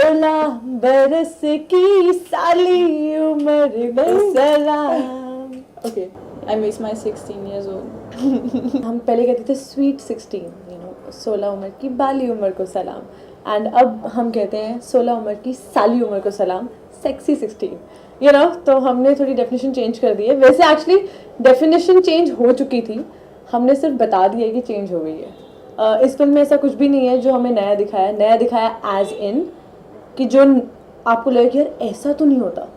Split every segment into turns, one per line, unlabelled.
16 बरस की साली उम्र को सलाम। Okay,
I miss my 16 years old.
हम पहले कहते थे स्वीट 16, 16 उम्र की बाली उम्र को सलाम। एंड अब हम कहते हैं 16 उम्र की साली उम्र को सलाम, सेक्सी 16। तो हमने थोड़ी डेफिनेशन चेंज कर दी है। वैसे एक्चुअली डेफिनेशन चेंज हो चुकी थी, हमने सिर्फ बता दिया कि चेंज हो गई है। इस फिल्म में ऐसा कुछ भी नहीं है जो हमें नया दिखाया एज इन कि जो आपको लगे कि यार ऐसा तो नहीं होता।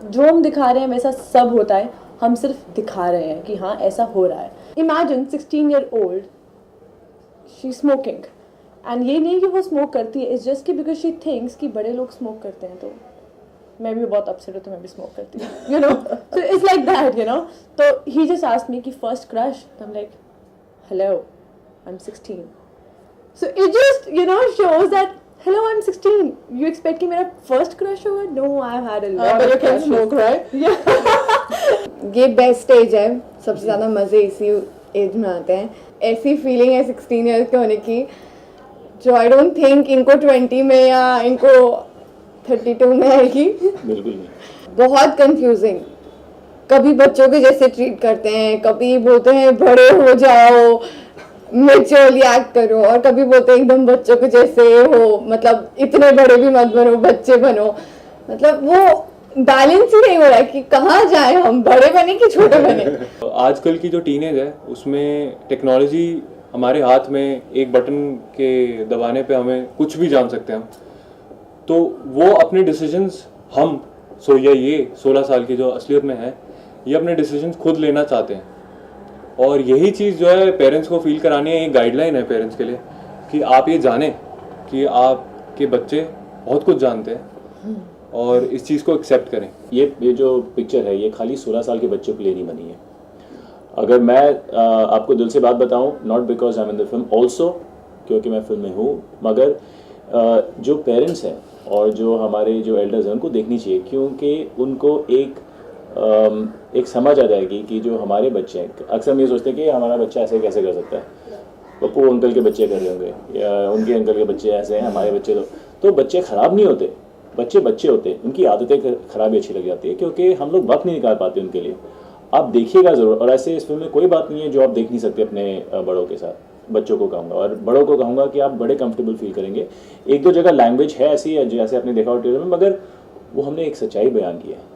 जो हम दिखा रहे हैं वैसा सब होता है, हम सिर्फ दिखा रहे हैं कि हाँ ऐसा हो रहा है। Imagine 16-year-old she smoking, and ये नहीं कि वो स्मोक करती है, इट्स जस्ट कि बिकॉज शी थिंक्स कि बड़े लोग स्मोक करते हैं तो मैं भी बहुत अपसेट हूँ तो मैं भी स्मोक करती हूँ, so it's like that, तो he just asked me कि first crush, I'm like hello I'm 16, so it just shows that hello I'm 16, you expect कि मेरा first crush होगा? No, I've had a lot
But
of
you can
crushes.
smoke, right?
ये best as है, सबसे ज़्यादा मज़े इसी as में आते हैं। ऐसी फीलिंग है 16 ईयर्स के होने की जो आई डोंट थिंक इनको 20 में या इनको 32 में आएगी।
बिल्कुल नहीं।
बहुत कंफ्यूजिंग, कभी बच्चों के जैसे ट्रीट करते हैं, कभी बोलते हैं बड़े हो जाओ मेच्योरली एक्ट करो, और कभी बोलते हैं एकदम बच्चों के जैसे हो, मतलब इतने बड़े भी मत बनो, बच्चे बनो। मतलब वो बैलेंस ही नहीं हो रहा है कि कहाँ जाए, हम बड़े बने कि छोटे बने।
आजकल की जो टीनेज है उसमें टेक्नोलॉजी हमारे हाथ में, एक बटन के दबाने पे हमें कुछ भी जान सकते हैं हम। तो वो अपने डिसीजंस हम ये 16 साल की जो असलियत में है, ये अपने डिसीजंस खुद लेना चाहते हैं। और यही चीज़ जो है पेरेंट्स को फील करानी है, एक गाइडलाइन है पेरेंट्स के लिए कि आप ये जानें कि आपके बच्चे बहुत कुछ जानते हैं और इस चीज़ को एक्सेप्ट करें।
ये जो पिक्चर है ये खाली 16 साल के बच्चों के लिए नहीं बनी है। अगर मैं आपको दिल से बात बताऊं, not because I am in the film also, क्योंकि मैं फिल्म में हूँ, मगर जो पेरेंट्स हैं और जो हमारे जो एल्डर्स हैं उनको देखनी चाहिए, क्योंकि उनको एक समझ आ जाएगी कि जो हमारे बच्चे हैं, अक्सर हम ये सोचते हैं कि हमारा बच्चा ऐसे कैसे कर सकता है, पप्पू अंकल के बच्चे कर रहे होंगे या उनके अंकल के बच्चे ऐसे हैं, हमारे बच्चे तो बच्चे ख़राब नहीं होते, बच्चे बच्चे होते हैं, उनकी आदतें खराबी अच्छी लग जाती है क्योंकि हम लोग वक्त नहीं निकाल पाते उनके लिए। आप देखिएगा ज़रूर, और ऐसे इस फिल्म में कोई बात नहीं है जो आप देख नहीं सकते अपने बड़ों के साथ। बच्चों को कहूँगा और बड़ों को कहूँगा कि आप बड़े कंफर्टेबल फील करेंगे। एक दो जगह लैंग्वेज है ऐसी है जैसे आपने देखा हो ट्रेलर में, मगर वो हमने एक सच्चाई बयान की है।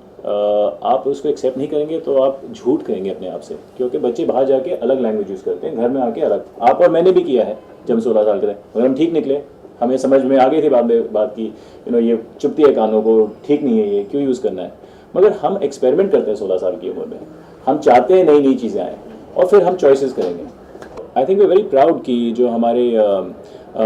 आप उसको एक्सेप्ट नहीं करेंगे तो आप झूठ करेंगे अपने आप से, क्योंकि बच्चे बाहर जाके अलग लैंग्वेज यूज़ करते हैं, घर में आके अलग। आप और मैंने भी किया है जब हम 16 साल के थे, मगर हम ठीक निकले, हमें समझ में आ गई थी बात की ये चुपती है कानों को, ठीक नहीं है, ये क्यों यूज़ करना है। मगर हम एक्सपेरिमेंट करते हैं 16 साल की उम्र में, हम चाहते हैं नई नई चीज़ें आएँ और फिर हम चॉइसेस करेंगे। I think we very proud कि जो हमारे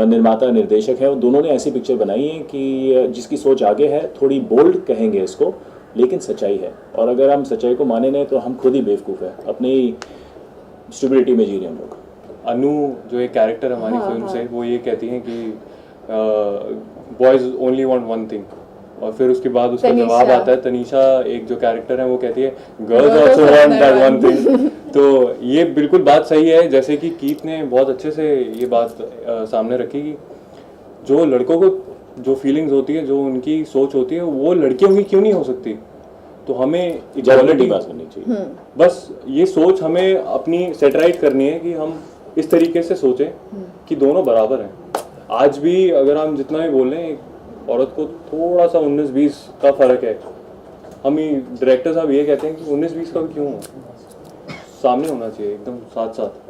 निर्माता निर्देशक हैं वो दोनों ने ऐसी पिक्चर बनाई है कि जिसकी सोच आगे है, थोड़ी बोल्ड कहेंगे इसको, लेकिन सच्चाई है। और अगर हम सच्चाई को माने नहीं तो हम खुद ही बेवकूफ़ हैं, अपनी स्टुबिलिटी में जी रहे हैं हम लोग।
अनु जो एक कैरेक्टर हमारी फिल्म से, वो ये कहती हैं कि boys only want one thing, और फिर उसके बाद उसका जवाब आता है, तनीषा एक जो कैरेक्टर है वो कहती है girls also want that one thing. तो ये बिल्कुल बात सही है, जैसे कि कीत ने बहुत अच्छे से ये बात सामने रखी कि जो लड़कों को जो फीलिंग्स होती है, जो उनकी सोच होती है, वो लड़कियों की क्यों नहीं हो सकती। तो हमें इक्वालिटी
बात करनी चाहिए।
बस ये सोच हमें अपनी सेटराइट करनी है कि हम इस तरीके से सोचें कि दोनों बराबर हैं। आज भी अगर हम जितना भी बोल रहे हैं, औरत को थोड़ा सा 19-20 का फ़र्क है, हम ही डायरेक्टर साहब ये कहते हैं कि 19-20 का भी क्यों हो, सामने होना चाहिए एकदम साथ साथ।